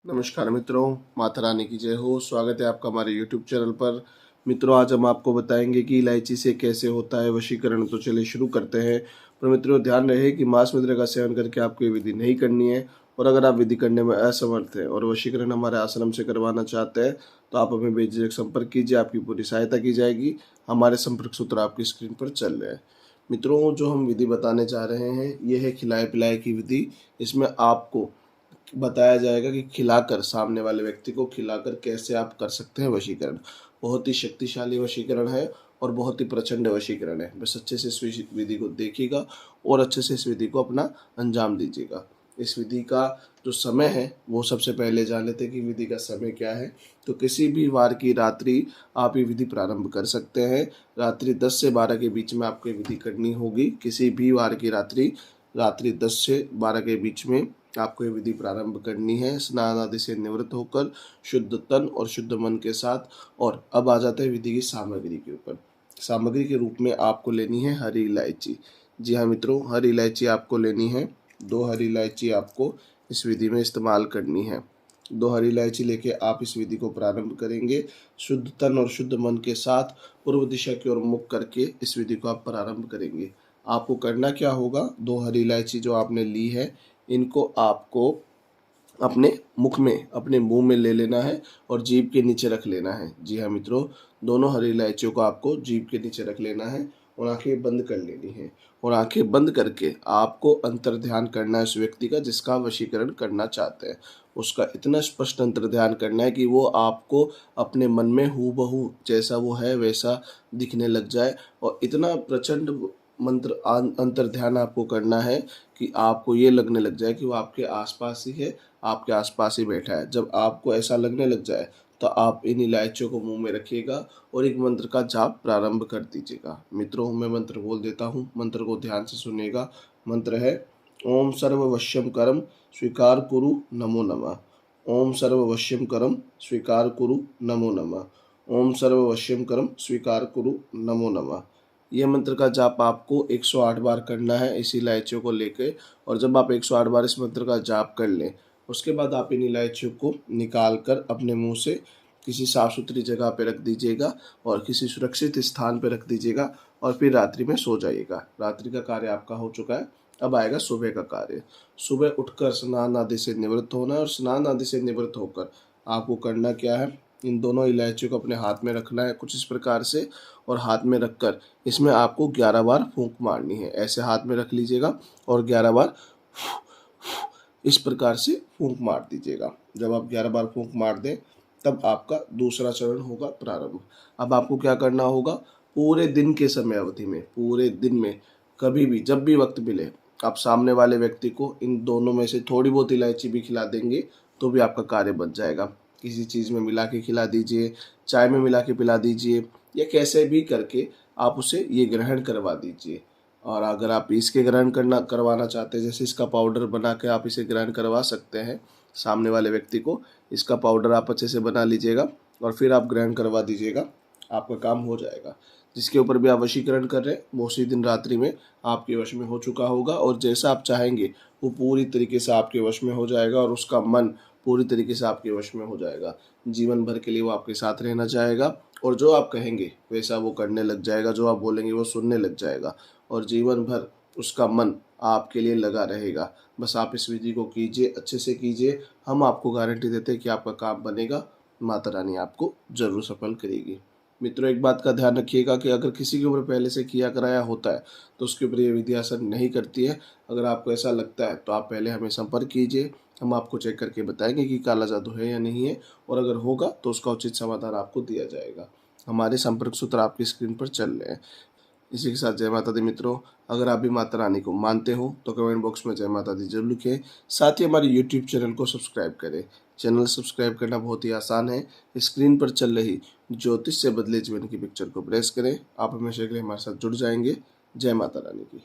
नमस्कार मित्रों, माता रानी की जय हो। स्वागत है आपका हमारे YouTube चैनल पर। मित्रों, आज हम आपको बताएंगे कि इलायची से कैसे होता है वशीकरण। तो चलिए शुरू करते हैं। पर मित्रों, ध्यान रहे कि मांस मुद्रा का सेवन करके आपको ये विधि नहीं करनी है। और अगर आप विधि करने में असमर्थ हैं और वशीकरण हमारे आश्रम से करवाना चाहते हैं तो आप हमें बेझिझक संपर्क कीजिए, आपकी पूरी सहायता की जाएगी। हमारे संपर्क सूत्र आपकी स्क्रीन पर चल रहे हैं। मित्रों, जो हम विधि बताने जा रहे हैं ये है खिलाए पिलाए की विधि। इसमें आपको बताया जाएगा कि खिलाकर, सामने वाले व्यक्ति को खिलाकर कैसे आप कर सकते हैं वशीकरण। बहुत ही शक्तिशाली वशीकरण है और बहुत ही प्रचंड वशीकरण है। बस अच्छे से इस विधि को देखिएगा और अच्छे से इस विधि को अपना अंजाम दीजिएगा। इस विधि का जो समय है वो सबसे पहले जान लेते हैं कि विधि का समय क्या है। तो किसी भी वार की रात्रि आप ये विधि प्रारंभ कर सकते हैं। रात्रि 10 से 12 के बीच में आपको ये विधि करनी होगी। किसी भी वार की रात्रि 10 से 12 के बीच में आपको ये विधि प्रारंभ करनी है, स्नान आदि से निवृत्त होकर शुद्ध तन और शुद्ध मन के साथ। और अब आ जाता है विधि की सामग्री के ऊपर। सामग्री के रूप में आपको लेनी है हरी इलायची। जी हाँ मित्रों, हरी इलायची आपको लेनी है। 2 हरी इलायची आपको इस विधि में इस्तेमाल करनी है। 2 हरी इलायची लेके आप इस विधि को प्रारंभ करेंगे। शुद्ध तन और शुद्ध मन के साथ पूर्व दिशा की ओर मुख करके इस विधि को आप प्रारंभ करेंगे। आपको करना क्या होगा, 2 हरी इलायची जो आपने ली है इनको आपको अपने मुख में, अपने मुंह में ले लेना है और जीभ के नीचे रख लेना है। जी हाँ मित्रों, दोनों हरी इलायचियों को आपको जीभ के नीचे रख लेना है और आंखें बंद कर लेनी है। और आंखें बंद करके आपको अंतर ध्यान करना है उस व्यक्ति का जिसका वशीकरण करना चाहते हैं। उसका इतना स्पष्ट अंतर ध्यान करना है कि वो आपको अपने मन में हूबहू जैसा वो है वैसा दिखने लग जाए। और इतना प्रचंड मंत्र अंतर ध्यान आपको करना है कि आपको ये लगने लग जाए कि वो आपके आसपास ही है, आपके आसपास ही बैठा है। जब आपको ऐसा लगने लग जाए तो आप इन इलायचियों को मुंह में रखिएगा और एक मंत्र का जाप प्रारंभ कर दीजिएगा। मित्रों, मैं मंत्र बोल देता हूँ, मंत्र को ध्यान से सुनिएगा। मंत्र है ओम सर्ववश्यम करम स्वीकार कुरु नमो नमः। ओम सर्ववश्यम करम स्वीकार कुरु नमो नमः। ओम सर्ववश्यम करम स्वीकार कुरु नमो नमः। यह मंत्र का जाप आपको 108 बार करना है इस इलायचियों को लेकर। और जब आप 108 बार इस मंत्र का जाप कर लें उसके बाद आप इन इलायचियों को निकाल कर अपने मुंह से किसी साफ सुथरी जगह पर रख दीजिएगा और किसी सुरक्षित स्थान पर रख दीजिएगा और फिर रात्रि में सो जाइएगा। रात्रि का कार्य आपका हो चुका है, अब आएगा सुबह का कार्य। सुबह उठकर स्नान आदि से निवृत्त होना है और स्नान आदि से निवृत्त होकर आपको करना क्या है, इन दोनों इलायचियों को अपने हाथ में रखना है कुछ इस प्रकार से। और हाथ में रखकर इसमें आपको 11 बार फूंक मारनी है। ऐसे हाथ में रख लीजिएगा और 11 बार इस प्रकार से फूंक मार दीजिएगा। जब आप 11 बार फूंक मार दें तब आपका दूसरा चरण होगा प्रारंभ। अब आपको क्या करना होगा, पूरे दिन के समय अवधि में, पूरे दिन में कभी भी जब भी वक्त मिले आप सामने वाले व्यक्ति को इन दोनों में से थोड़ी बहुत इलायची भी खिला देंगे तो भी आपका कार्य बच जाएगा। किसी चीज़ में मिला के खिला दीजिए, चाय में मिला के पिला दीजिए या कैसे भी करके आप उसे ये ग्रहण करवा दीजिए। और अगर आप इसके ग्रहण करवाना चाहते हैं, जैसे इसका पाउडर बना के आप इसे ग्रहण करवा सकते हैं सामने वाले व्यक्ति को। इसका पाउडर आप अच्छे से बना लीजिएगा और फिर आप ग्रहण करवा दीजिएगा, आपका काम हो जाएगा। जिसके ऊपर भी आप वशीकरण कर रहे हैं वो उसी दिन रात्रि में आपके वश में हो चुका होगा और जैसा आप चाहेंगे वो पूरी तरीके से आपके वश में हो जाएगा और उसका मन पूरी तरीके से आपके वश में हो जाएगा। जीवन भर के लिए वो आपके साथ रहना चाहेगा और जो आप कहेंगे वैसा वो करने लग जाएगा, जो आप बोलेंगे वो सुनने लग जाएगा और जीवन भर उसका मन आपके लिए लगा रहेगा। बस आप इस विधि को कीजिए, अच्छे से कीजिए। हम आपको गारंटी देते हैं कि आपका काम बनेगा। माता रानी आपको जरूर सफल करेगी। मित्रों, एक बात का ध्यान रखिएगा कि अगर किसी के ऊपर पहले से किया कराया होता है तो उसके ऊपर ये विधि असर नहीं करती है। अगर आपको ऐसा लगता है तो आप पहले हमें संपर्क कीजिए, हम आपको चेक करके बताएंगे कि काला जादू है या नहीं है। और अगर होगा तो उसका उचित समाधान आपको दिया जाएगा। हमारे संपर्क सूत्र आपकी स्क्रीन पर चल रहे हैं। इसी के साथ जय माता दी मित्रों। अगर आप भी माता रानी को मानते हो तो कमेंट बॉक्स में जय माता दी जरूर लिखें। साथ ही हमारे यूट्यूब चैनल को सब्सक्राइब करें। चैनल सब्सक्राइब करना बहुत ही आसान है। स्क्रीन पर चल रही ज्योतिष से बदले जीवन की पिक्चर को प्रेस करें। आप हमेशा के लिए हमारे साथ जुड़ जाएंगे। जय माता रानी की।